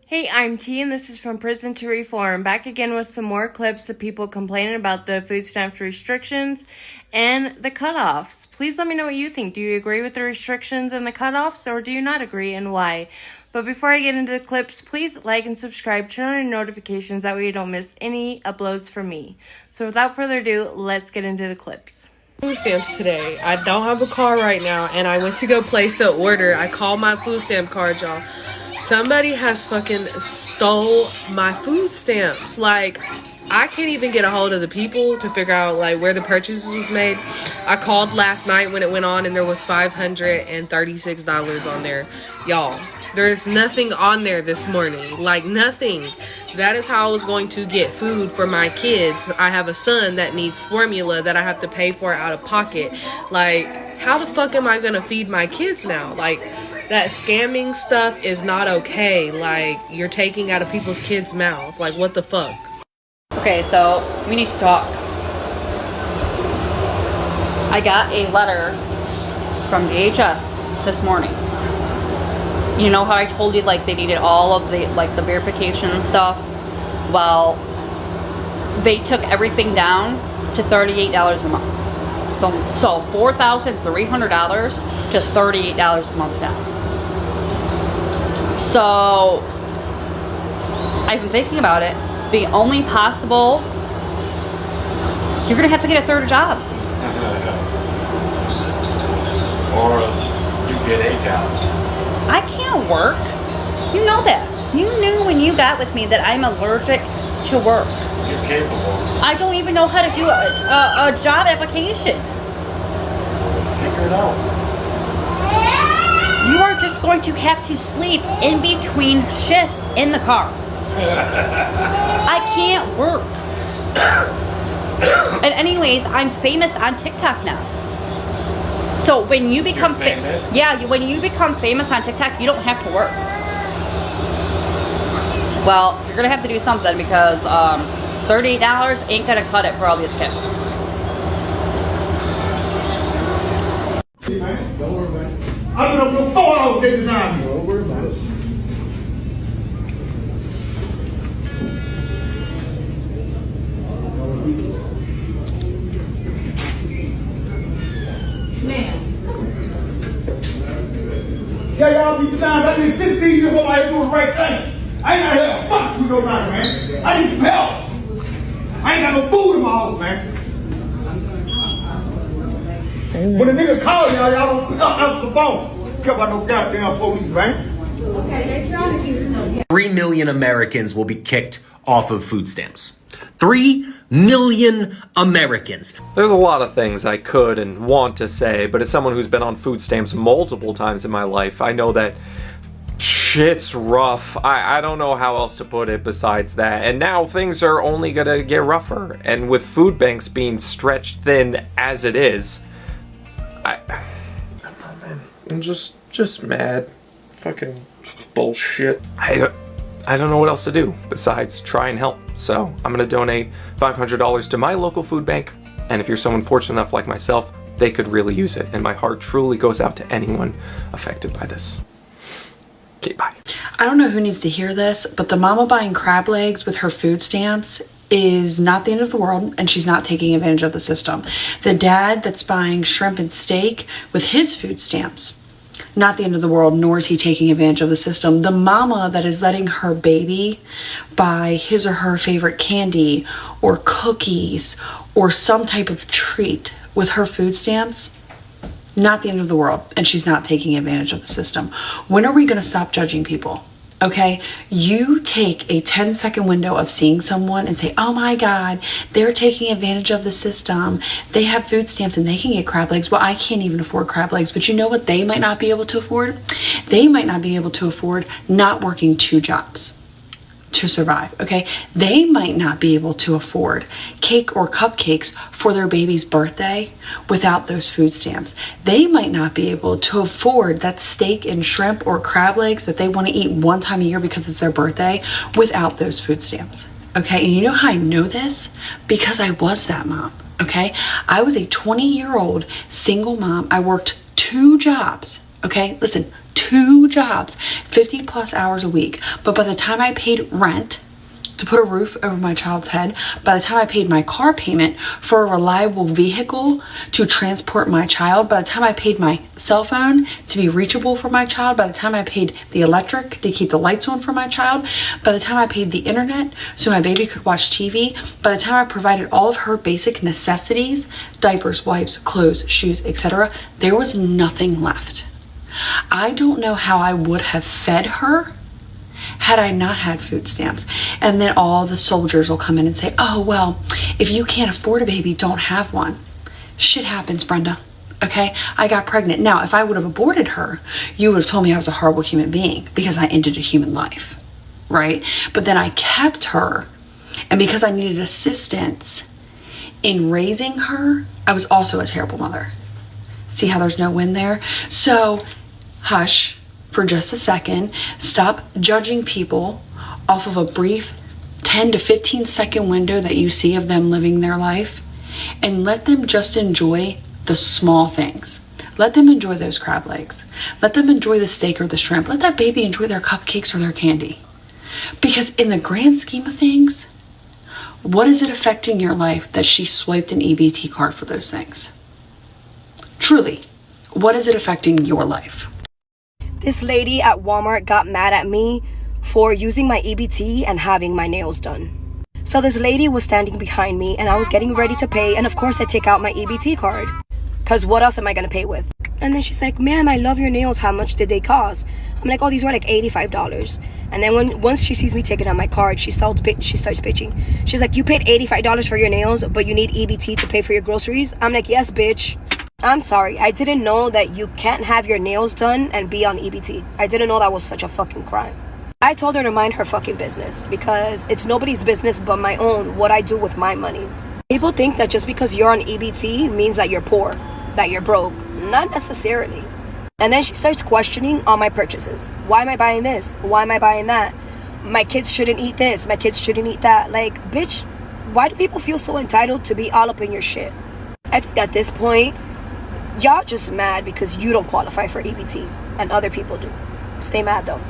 Hey, I'm T, and this is From Prison to Reform. Back again with some more clips of people complaining about the food stamps restrictions and the cutoffs. Please let me know what you think. Do you agree with the restrictions and the cutoffs, or do you not agree, and why? But before I get into the clips, please like and subscribe, turn on your notifications, that way you don't miss any uploads from me. So without further ado, let's get into the clips. Food stamps today. I don't have a car right now, and I went to go place an order. I called my food stamp card, y'all. Somebody has fucking stole my food stamps. Like, I can't even get a hold of the people to figure out like where the purchases was made. I called last night when it went on, and there was $536 on there. Y'all, there's nothing on there this morning. Like, nothing. That is how I was going to get food for my kids. I have a son that needs formula that I have to pay for out of pocket. Like, how the fuck am I gonna feed my kids now? Like, that scamming stuff is not okay. Like, you're taking out of people's kids' mouth. Like, what the fuck? Okay, so we need to talk. I got a letter from DHS this morning. You know how I told you like they needed all of the like the verification and stuff? Well, they took everything down to $38 a month. So $4,300 to $38 a month down. So I've been thinking about it. The only possible, you're gonna have to get a third job. Or you get a job. I can't work. You know that. You knew when you got with me that I'm allergic to work. You're capable. I don't even know how to do a job application. Figure it out. You are just going to have to sleep in between shifts in the car. I can't work. And anyways, I'm famous on TikTok now. So when you become famous? when you become famous on TikTok, you don't have to work. Well, you're gonna have to do something because $38 ain't gonna cut it for all these kids. Don't worry about it. I've been up for 4 hours getting down here. Don't worry about it. Yeah, y'all be denied. I did 16 years old. I ain't doing the right thing. I ain't got help. Fuck you, nobody, man. I need some help. I ain't got no food in my house, man. When a nigga call y'all, y'all don't answer the phone. Care about no goddamn police, man. 3 million Americans will be kicked off of food stamps. 3 million Americans. There's a lot of things I could and want to say, but as someone who's been on food stamps multiple times in my life, I know that shit's rough. I don't know how else to put it besides that. And now things are only gonna get rougher. And with food banks being stretched thin as it is, I don't know, man. I'm just mad. Fucking bullshit. I don't know what else to do besides try and help. So I'm gonna donate $500 to my local food bank. And if you're someone fortunate enough like myself, they could really use it. And my heart truly goes out to anyone affected by this. Okay, bye. I don't know who needs to hear this, but the mama buying crab legs with her food stamps is not the end of the world, and she's not taking advantage of the system. The dad that's buying shrimp and steak with his food stamps, not the end of the world, nor is he taking advantage of the system. The mama that is letting her baby buy his or her favorite candy or cookies or some type of treat with her food stamps, not the end of the world, and she's not taking advantage of the system. When are we going to stop judging people? Okay, you take a 10-second window of seeing someone and say, oh my God, they're taking advantage of the system. They have food stamps and they can get crab legs. Well, I can't even afford crab legs, but you know what they might not be able to afford? They might not be able to afford not working 2 jobs to survive, okay? They might not be able to afford cake or cupcakes for their baby's birthday without those food stamps. They might not be able to afford that steak and shrimp or crab legs that they want to eat one time a year because it's their birthday without those food stamps, okay? And you know how I know this? Because I was that mom, okay? I was a 20-year-old single mom. I worked 2 jobs, okay? Listen, 2 jobs, 50 plus hours a week. But by the time I paid rent to put a roof over my child's head, by the time I paid my car payment for a reliable vehicle to transport my child, by the time I paid my cell phone to be reachable for my child, by the time I paid the electric to keep the lights on for my child, by the time I paid the internet so my baby could watch TV, by the time I provided all of her basic necessities, diapers, wipes, clothes, shoes, etc., there was nothing left. I don't know how I would have fed her had I not had food stamps. And then all the soldiers will come in and say, oh, well, if you can't afford a baby, don't have one. Shit happens, Brenda. Okay? I got pregnant. Now, if I would have aborted her, you would have told me I was a horrible human being because I ended a human life. Right? But then I kept her. And because I needed assistance in raising her, I was also a terrible mother. See how there's no win there? So, hush. For just a second, stop judging people off of a brief 10 to 15 second window that you see of them living their life, and let them just enjoy the small things. Let them enjoy those crab legs. Let them enjoy the steak or the shrimp. Let that baby enjoy their cupcakes or their candy. Because in the grand scheme of things, what is it affecting your life that she swiped an EBT card for those things? Truly, what is it affecting your life? This lady at Walmart got mad at me for using my EBT and having my nails done. So this lady was standing behind me and I was getting ready to pay, and of course I take out my EBT card, because what else am I gonna pay with? And then she's like, ma'am, I love your nails, how much did they cost? I'm like, oh, these were like $85. And then once she sees me taking out my card, she starts bitching. She's like, you paid $85 for your nails, but you need EBT to pay for your groceries? I'm like, yes, bitch. I'm sorry, I didn't know that you can't have your nails done and be on EBT. I didn't know that was such a fucking crime. I told her to mind her fucking business, because it's nobody's business but my own what I do with my money. People think that just because you're on EBT means that you're poor, that you're broke. Not necessarily. And then she starts questioning all my purchases. Why am I buying this? Why am I buying that? My kids shouldn't eat this. My kids shouldn't eat that. Like, bitch, why do people feel so entitled to be all up in your shit? I think at this point, y'all just mad because you don't qualify for EBT and other people do. Stay mad though.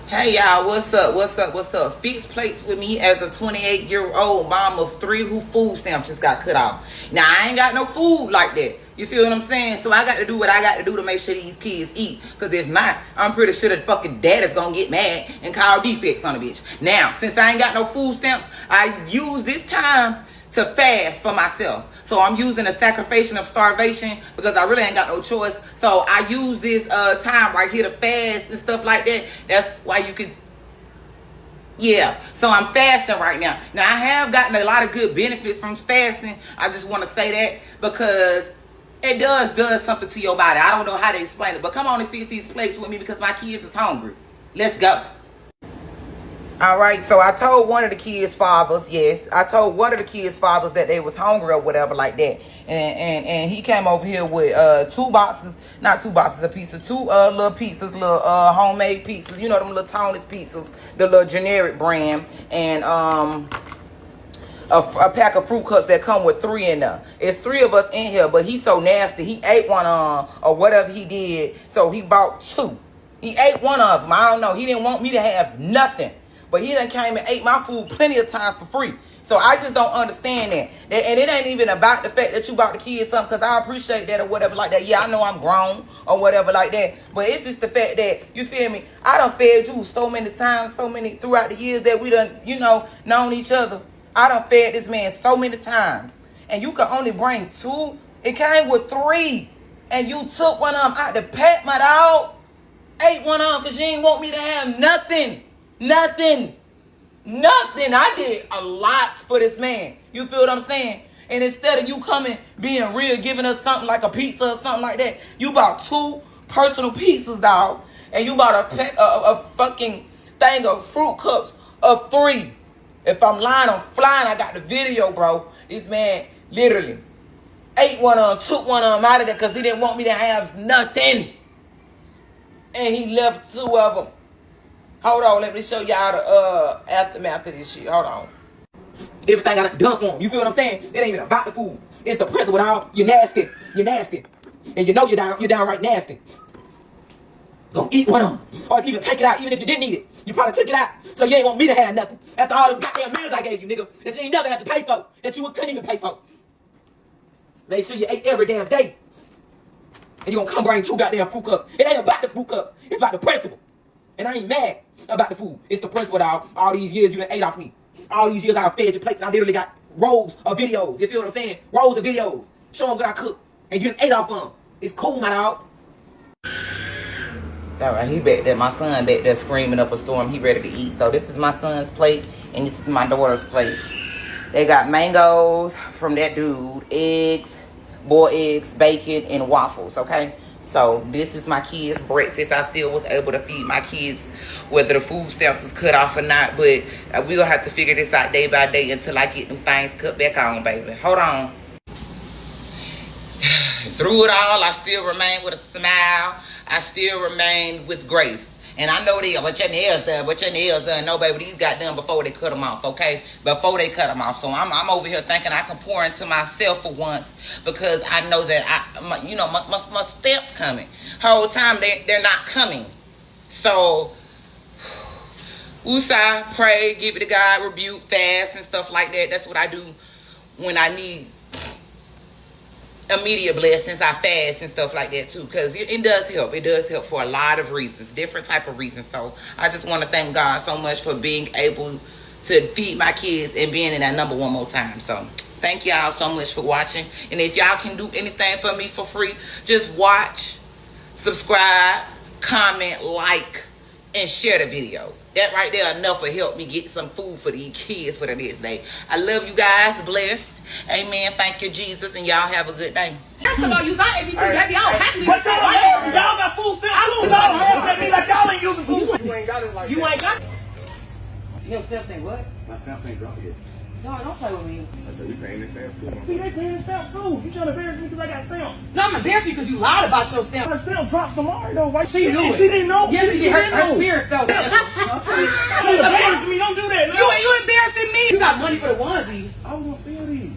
Hey y'all, what's up? Fix plates with me as a 28-year-old mom of 3 who food stamps just got cut off. Now I ain't got no food like that. You feel what I'm saying? So I got to do what I got to do to make sure these kids eat. Because if not, I'm pretty sure the fucking dad is going to get mad and call defects on the bitch. Now, since I ain't got no food stamps, I use this time to fast for myself. So I'm using a sacrifice of starvation because I really ain't got no choice. So I use this time right here to fast and stuff like that. That's why you could, yeah. So I'm fasting right now. Now I have gotten a lot of good benefits from fasting. I just want to say that because it does something to your body. I don't know how to explain it, but come on and fix these plates with me because my kids is hungry. Let's go. All right, so I told one of the kids' fathers, that they was hungry or whatever like that. And he came over here with two little pizzas, little homemade pizzas, you know, them little Tony's pizzas, the little generic brand, and a pack of fruit cups that come with 3 in there. It's 3 of us in here, but he's so nasty. He ate one or whatever he did, so he bought 2. He ate one of them. I don't know. He didn't want me to have nothing. But he done came and ate my food plenty of times for free. So I just don't understand that. And it ain't even about the fact that you bought the kids something, because I appreciate that or whatever like that. Yeah, I know I'm grown or whatever like that. But it's just the fact that, you feel me, I done fed you so many times, throughout the years that we done, you know, known each other. I done fed this man so many times. And you can only bring 2. It came with 3. And you took one of them out the pack, my dog. Ate one of them because you didn't want me to have nothing. Nothing. I did a lot for this man. You feel what I'm saying? And instead of you coming, being real, giving us something like a pizza or something like that, you bought 2 personal pizzas, dog. And you bought a fucking thing of fruit cups of 3. If I'm lying, I'm flying. I got the video, bro. This man literally ate one of them, took one of them out of there because he didn't want me to have nothing. And he left 2 of them. Hold on, let me show y'all the aftermath of this shit. Hold on. Everything I done for him. You feel what I'm saying? It ain't even about the food. It's the principle, dog. You're nasty. And you know you're downright nasty. gonna eat one of them. Or even take it out, even if you didn't eat it. You probably took it out, so you ain't want me to have nothing. After all them goddamn meals I gave you, nigga, that you ain't never have to pay for, that you couldn't even pay for. Make sure you ate every damn day. And you gonna come bring 2 goddamn fruit cups. It ain't about the fruit cups, it's about the principle. And I ain't mad about the food. It's the principle that all these years you done ate off me. All these years I fed your plates. I literally got rolls of videos. You feel what I'm saying? Rolls of videos. Showing what I cook. And you done ate off them. It's cool, my dog. Alright, he back there. My son back there screaming up a storm. He ready to eat. So this is my son's plate. And this is my daughter's plate. They got mangoes from that dude. Eggs. Boiled eggs, bacon, and waffles, okay? So this is my kids' breakfast. I still was able to feed my kids whether the food stamps is cut off or not. But we'll have to figure this out day by day until I get them things cut back on, baby. Hold on. Through it all, I still remain with a smile. I still remain with grace. And I know but your nails done, No, baby, these got done before they cut them off, okay? Before they cut them off. So I'm over here thinking I can pour into myself for once because I know that my steps coming. Whole time they're not coming. So, woosah, pray, give it to God, rebuke, fast, and stuff like that. That's what I do when I need immediate blessings. I fast and stuff like that too, because it does help. It does help for a lot of reasons, different type of reasons. So I just want to thank God so much for being able to feed my kids and being in that number one more time. So thank y'all so much for watching. And if y'all can do anything for me for free, just watch, subscribe, comment, like, and share the video. That right there enough will help me get some food for these kids for this day. I love you guys. Blessed. Amen. Thank you, Jesus. And y'all have a good day. First of all, you got ABC, baby. Y'all happy. But y'all got food stamps. Y'all have that mean like y'all ain't using food stamps. You ain't got it like You ain't got it? Your stamps ain't what? My stamps ain't dropped yet. No, don't play with me. I said, we paying this stamp too. See, they paying the stamp too. You trying to embarrass me because I got stamps. No, I'm embarrassing you because you lied about your stamp. The stamp dropped tomorrow though. Why she knew it? She didn't know. Yes, she did. Her spirit felt it. You embarrassing me. Don't do that. No. You embarrassing me. You got money for the onesie. I was gonna sell these.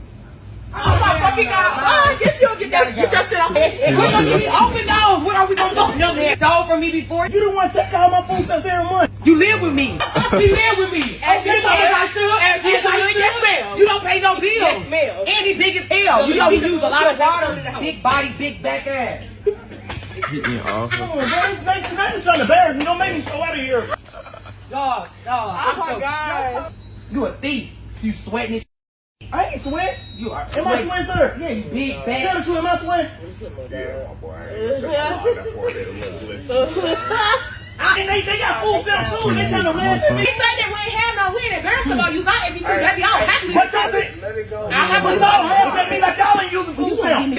Oh my fucking God. If you don't get that, get your shit off. We're gonna give you open doors. What are we gonna do? No, man. Stole from me before. You the one take all my food stamps every month. You live with me. You live with me. As you should. As you should. Yes, ma'am. You don't pay no bills. Yes, ma'am. And he big as hell. You know he use a lot of water. Big body, big back ass. Come on, bro. Now you trying to embarrass me. Don't make me show out of here. Dog. Oh my God. You a thief. You sweating this. I ain't sweat. You are. Am I sweating, sir? Yeah, you big bag. Tell the truth, am I sweating? And they got food stamps too. They trying to embarrass me. He said that we ain't have no win. First of all, you got ABC, baby. Y'all happy. What y'all say? But y'all have that mean like y'all ain't using food stamps.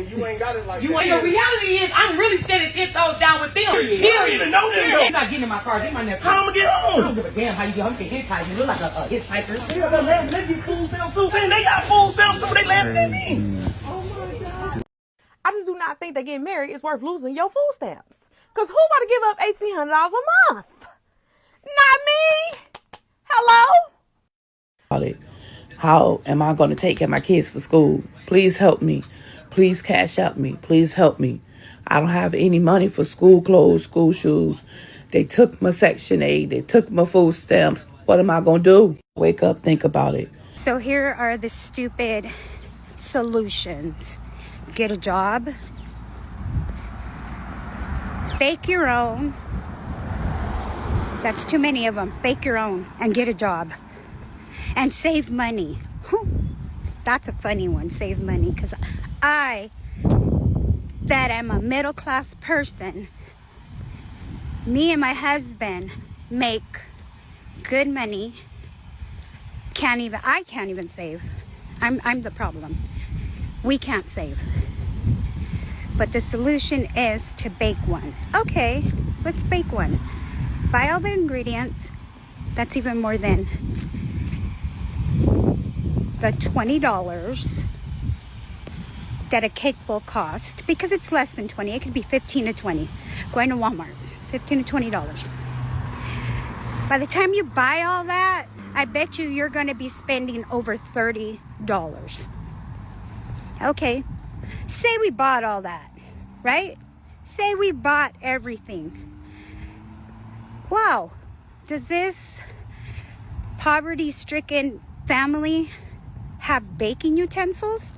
You ain't got it like You ain't. The reality is, I'm really standing 10 toes down with them. You don't even know them though. You're not getting in my car. Get my nephew. How I'ma get I home? don't give a damn how you get home. You can hitchhike. You look like a hitchhiker. Yeah, but man, they get food stamps too. Man, they got food stamps too. They laughing at me. I just do not think that getting married is worth losing your food stamps. Cause who about to give up $1,800 a month? Not me. Hello? How am I going to take care of my kids for school? Please help me. Please cash out me. Please help me. I don't have any money for school clothes, school shoes. They took my Section 8. They took my food stamps. What am I going to do? Wake up, think about it. So here are the stupid solutions. Get a job. Bake your own. That's too many of them. Bake your own and get a job. And save money. That's a funny one, save money. Because I, that am a middle class person, me and my husband make good money. I can't even save. I'm the problem. We can't save. But the solution is to bake one. Okay, let's bake one. Buy all the ingredients. That's even more than the $20 that a cake will cost, because it's less than 20. It could be 15 to 20. Going to Walmart, 15 to $20. By the time you buy all that, I bet you're going to be spending over $30. Okay, say we bought all that, right? Say we bought everything. Wow, does this poverty-stricken family have baking utensils?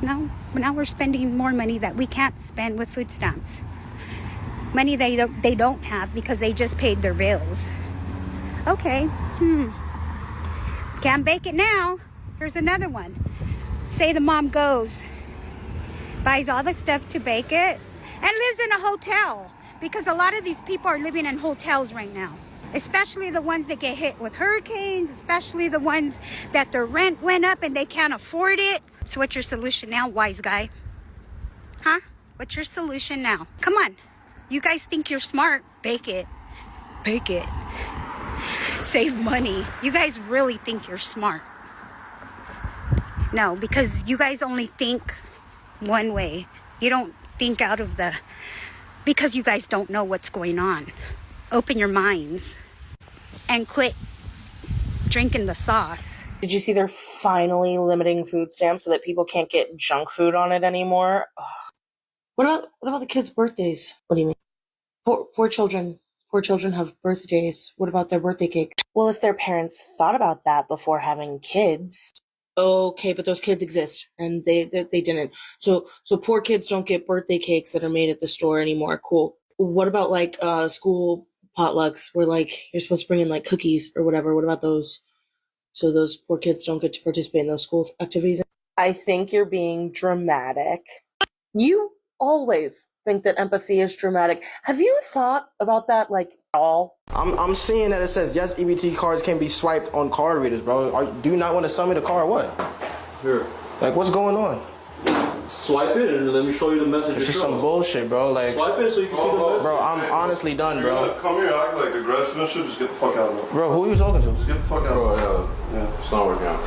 No, now we're spending more money that we can't spend with food stamps. Money they don't have because they just paid their bills. Okay, can't bake it now. Here's another one. Say the mom goes, buys all the stuff to bake it, and lives in a hotel, because a lot of these people are living in hotels right now. Especially the ones that get hit with hurricanes, especially the ones that their rent went up and they can't afford it. So what's your solution now, wise guy? Huh? What's your solution now? Come on. You guys think you're smart. Bake it. Bake it. Save money. You guys really think you're smart. No, because you guys only think one way. You don't think out of the... Because you guys don't know what's going on. Open your minds and quit drinking the sauce. Did you see they're finally limiting food stamps so that people can't get junk food on it anymore? Ugh. What about the kids' birthdays? What do you mean? Poor children. Poor children have birthdays. What about their birthday cake? Well, if their parents thought about that before having kids. Okay, but those kids exist, and they didn't. So poor kids don't get birthday cakes that are made at the store anymore. Cool. What about like school potlucks where like you're supposed to bring in like cookies or whatever? What about those? So those poor kids don't get to participate in those school activities. I think you're being dramatic. You always think that empathy is dramatic. Have you thought about that like at all? I'm seeing that it says yes, EBT cards can be swiped on card readers, bro. Do you not want to sell me the card or what? Here. Like, what's going on? Swipe it and let me show you the message. It's just some bullshit, bro. Like, swipe it so you can see the message. Bro, I'm honestly done, You're bro. gonna come here, act like aggressive and shit. Just get the fuck out of here. Bro, who are you talking to? Just get the fuck out. Bro, yeah, it's not working out.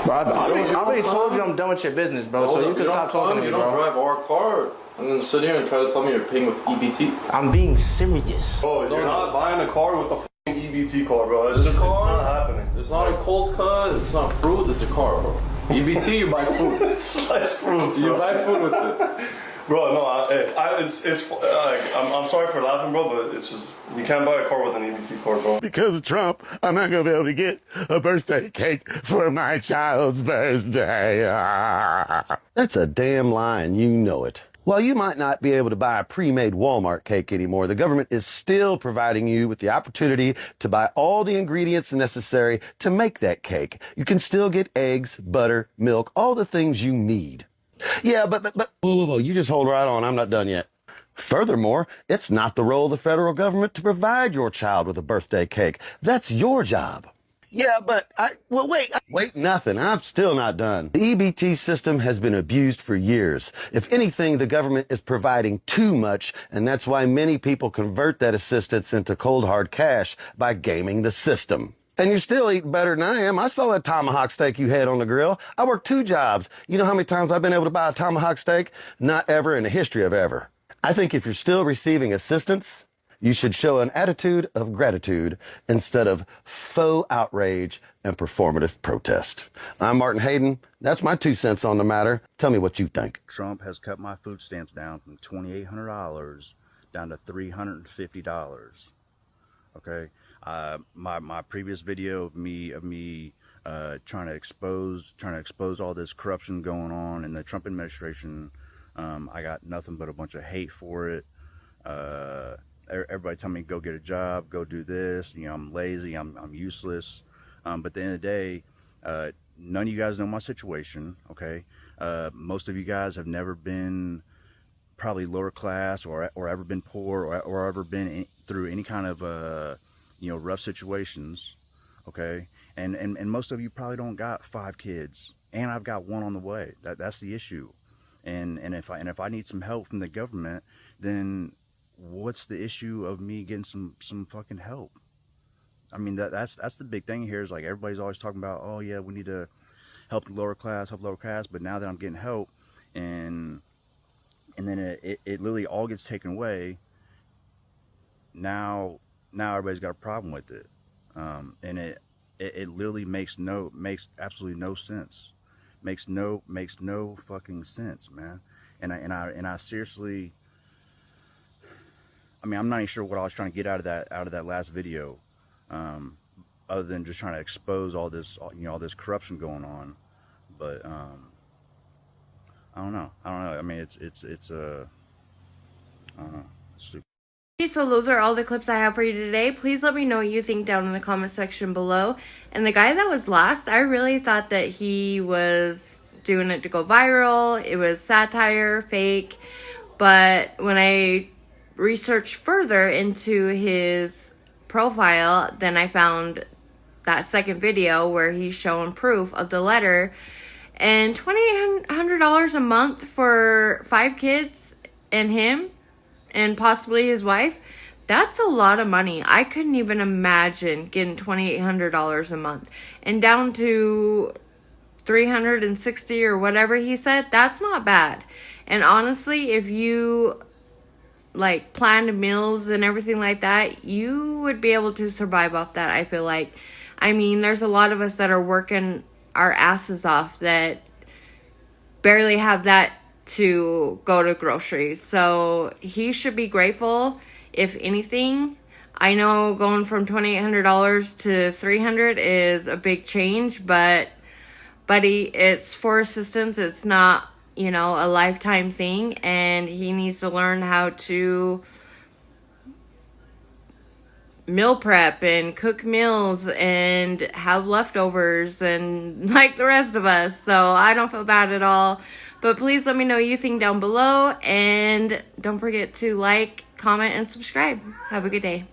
Bro, I already told you I'm done with your business, bro. So you can stop talking to me, You bro. don't drive our car and then sit here and try to tell me you're paying with EBT. I'm being serious. Bro, you're not buying a car with a fucking EBT card, bro. It's just it's not happening. It's not a cold cut. It's not fruit. It's a car, bro. EBT, you buy food. It's sliced fruits, bro. You buy food with it. Bro, no, I'm sorry for laughing, bro, but it's just, you can't buy a car with an EBT card, bro. Because of Trump, I'm not going to be able to get a birthday cake for my child's birthday. That's a damn lie, and you know it. While you might not be able to buy a pre-made Walmart cake anymore, the government is still providing you with the opportunity to buy all the ingredients necessary to make that cake. You can still get eggs, butter, milk, all the things you need. Yeah, but whoa, you just hold right on. I'm not done yet. Furthermore, it's not the role of the federal government to provide your child with a birthday cake. That's your job. Yeah, but wait, nothing. I'm still not done. The EBT system has been abused for years. If anything, the government is providing too much, and that's why many people convert that assistance into cold hard cash by gaming the system. And you're still eating better than I am. I saw that tomahawk steak you had on the grill. I work 2 jobs. You know how many times I've been able to buy a tomahawk steak? Not ever in the history of ever. I think if you're still receiving assistance, you should show an attitude of gratitude instead of faux outrage and performative protest. I'm Martin Hayden. That's my 2 cents on the matter. Tell me what you think. Trump has cut my food stamps down from $2,800 down to $350. Okay. My previous video of me trying to expose all this corruption going on in the Trump administration, I got nothing but a bunch of hate for it. Everybody telling me go get a job, go do this. You know, I'm lazy, I'm useless. But at the end of the day, none of you guys know my situation. Okay, most of you guys have never been probably lower class or ever been poor or ever been through any kind of rough situations. Okay, and most of you probably don't got 5 kids, and I've got 1 on the way. That's the issue. And if I need some help from the government, then what's the issue of me getting some fucking help? I mean, that's the big thing here is like everybody's always talking about, oh yeah, we need to help the lower class, but now that I'm getting help and then it literally all gets taken away, now everybody's got a problem with it. And it literally makes absolutely no sense. Makes no fucking sense, man. And I seriously, mean, I'm not even sure what I was trying to get out of that last video, other than just trying to expose all this, all this corruption going on. But I don't know. I mean, it's I don't know. It's stupid. Okay, so those are all the clips I have for you today. Please let me know what you think down in the comment section below. And the guy that was last, I really thought that he was doing it to go viral. It was satire, fake. But when I researched further into his profile, then I found that second video where he's showing proof of the letter. And $2,800 a month for 5 kids and him and possibly his wife, that's a lot of money. I couldn't even imagine getting $2,800 a month. And down to $360 or whatever he said, that's not bad. And honestly, if you like planned meals and everything like that, you would be able to survive off that, I feel like. I mean, there's a lot of us that are working our asses off that barely have that to go to groceries. So he should be grateful, if anything. I know going from $2,800 to $300 is a big change, but buddy, it's for assistance. It's not, a lifetime thing, and he needs to learn how to meal prep and cook meals and have leftovers and like the rest of us. So I don't feel bad at all. But please let me know what you think down below, and don't forget to like, comment, and subscribe. Have a good day.